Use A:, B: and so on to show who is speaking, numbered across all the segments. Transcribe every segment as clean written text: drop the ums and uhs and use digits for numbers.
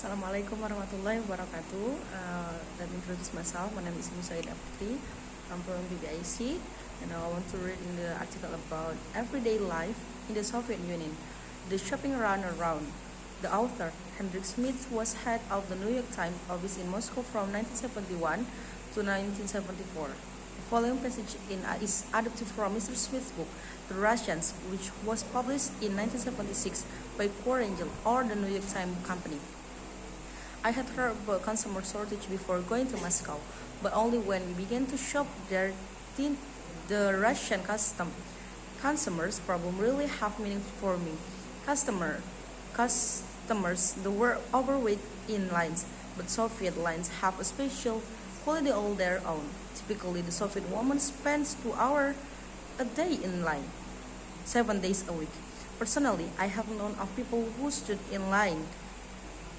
A: Assalamualaikum warahmatullahi wabarakatuh. Let me introduce myself. My name is Musaida Putri. I'm from BBIC, and I want to read in the article about everyday life in the Soviet Union. The shopping run around. The author, Hendrik Smith, was head of the New York Times office in Moscow from 1971 to 1974. The following passage is adapted from Mr. Smith's book, The Russians, which was published in 1976 by Core Angel or the New York Times Company. I had heard about consumer shortage before going to Moscow, but only when we began to shop there did the Russian consumers problem really have meaning for me. Customers were overweight in lines, but Soviet lines have a special quality all their own. Typically, the Soviet woman spends 2 hours a day in line, 7 days a week. Personally, I have known of people who stood in line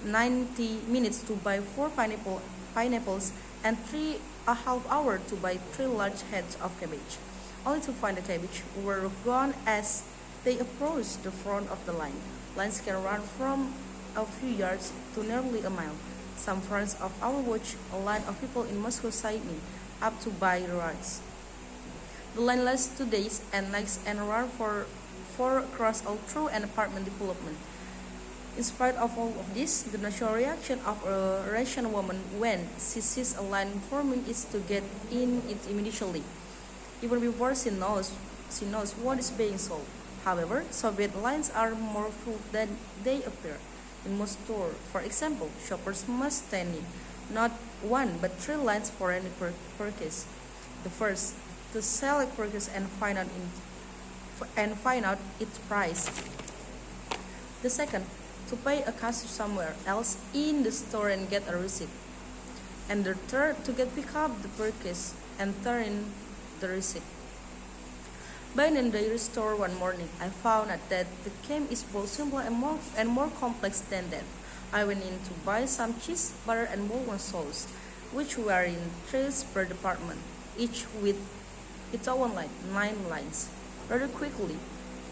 A: 90 minutes to buy 4 pineapples and 3.5 hours to buy 3 large heads of cabbage, only to find the cabbage were gone as they approached the front of the line. Lines can run from a few yards to nearly a mile. Some friends of our watched a line of people in Moscow Sydney up to buy rice. The line lasts 2 days and nights and ran for 4 across all through an apartment development. In spite of all of this, the natural reaction of a Russian woman when she sees a line forming is to get in it immediately, even before she knows what is being sold. However, Soviet lines are more full than they appear. In most stores, for example, shoppers must stand in not 1 but 3 lines for any purchase. The first, to select purchase and find out its price. The second, to pay a cashier somewhere else in the store and get a receipt. And the third, to pick up the purchase and turn in the receipt. Buying in the dairy store one morning, I found out that the game is both simpler and more complex than that. I went in to buy some cheese, butter, and Bologna sauce, which were in trays per department, each with its own line, 9 lines. Rather quickly,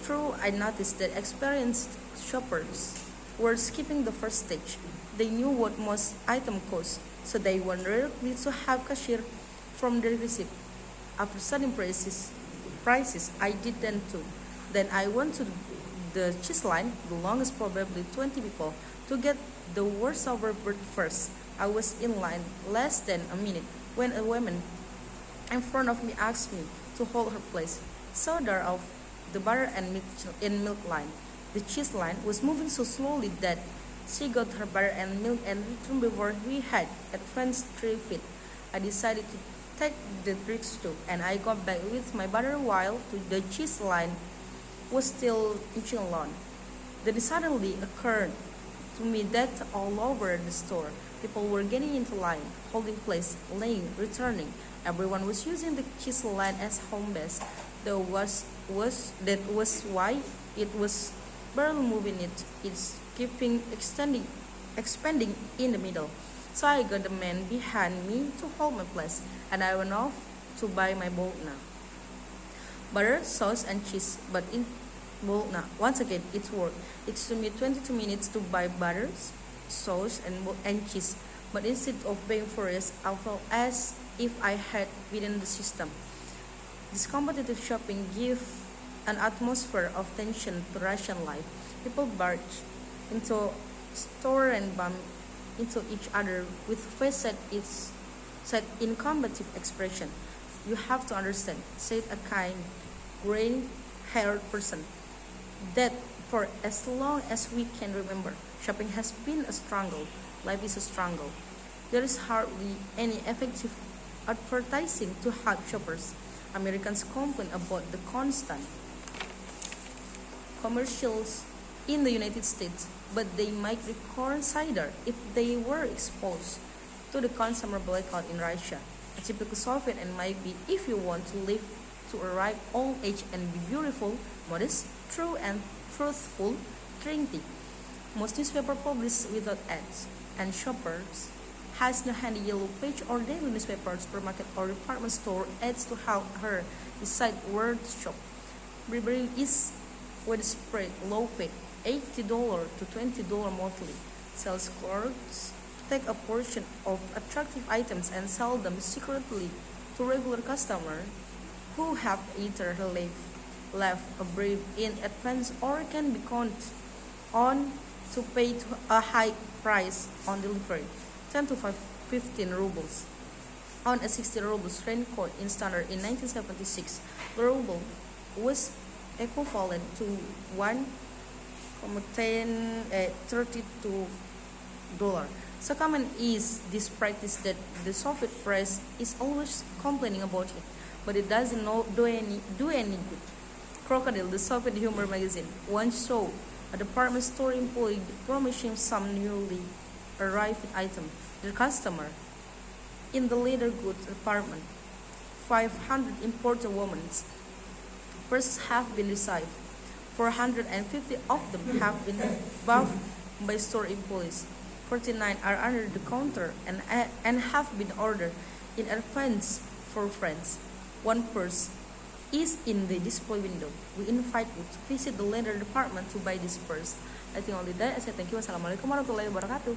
A: through I noticed that experienced shoppers were skipping the first stage. They knew what most items cost, so they went directly to have cashier from the receipt. After studying prices, I did then too. Then I went to the cheese line, the longest, probably 20 people, to get the worst over bird first. I was in line less than a minute when a woman in front of me asked me to hold her place. So thereof, the butter and milk line. The cheese line was moving so slowly that she got her butter and milk and returned before we had advanced 3 feet. I decided to take the risk too, and I got back with my butter while the cheese line was still inching along. Then it suddenly occurred to me that all over the store, people were getting into line, holding place, laying, returning. Everyone was using the cheese line as home base. That was why it was barely moving. It's expanding in the middle. So I got the man behind me to hold my place, and I went off to buy my bologna. Butter, sauce, and cheese, but in bologna, once again, it worked. It took me 22 minutes to buy butter, sauce, and cheese, but instead of being furious, I felt as if I had beaten the system. This competitive shopping gives an atmosphere of tension to Russian life. People barge into store and bump into each other with face set in combative expression. You have to understand, said a kind, gray-haired person, that for as long as we can remember, shopping has been a struggle. Life is a struggle. There is hardly any effective advertising to help shoppers. Americans complain about the constant commercials in the United States, but they might reconsider if they were exposed to the consumer blackout in Russia. A typical Soviet and might be if you want to live to a ripe old age and be beautiful, modest, true and truthful, drink tea. Most newspapers publish without ads, and shoppers has no handy yellow page or daily newspaper, supermarket or department store ads to help her decide where to shop. Burberry is widespread low paid $80 to $20 monthly. Sales clerks take a portion of attractive items and sell them secretly to regular customers who have either left a brief in advance or can be counted on to pay a high price on delivery, 10 to 15 rubles. On a 60 rubles raincoat in standard in 1976, the ruble was equivalent to 1.32 dollar. So common is this practice that the Soviet press is always complaining about it, but it doesn't do any good. Crocodile, the Soviet humor magazine, once saw a department store employee promising some newly arrived item to the customer. In the leather goods department, 500 imported women's purses have been received. 450 of them have been bought by store employees. 49 are under the counter and have been ordered in advance for friends. One purse is in the display window. We invite you to visit the leather department to buy this purse. I think only that. I say thank you. Wassalamualaikum warahmatullahi wabarakatuh.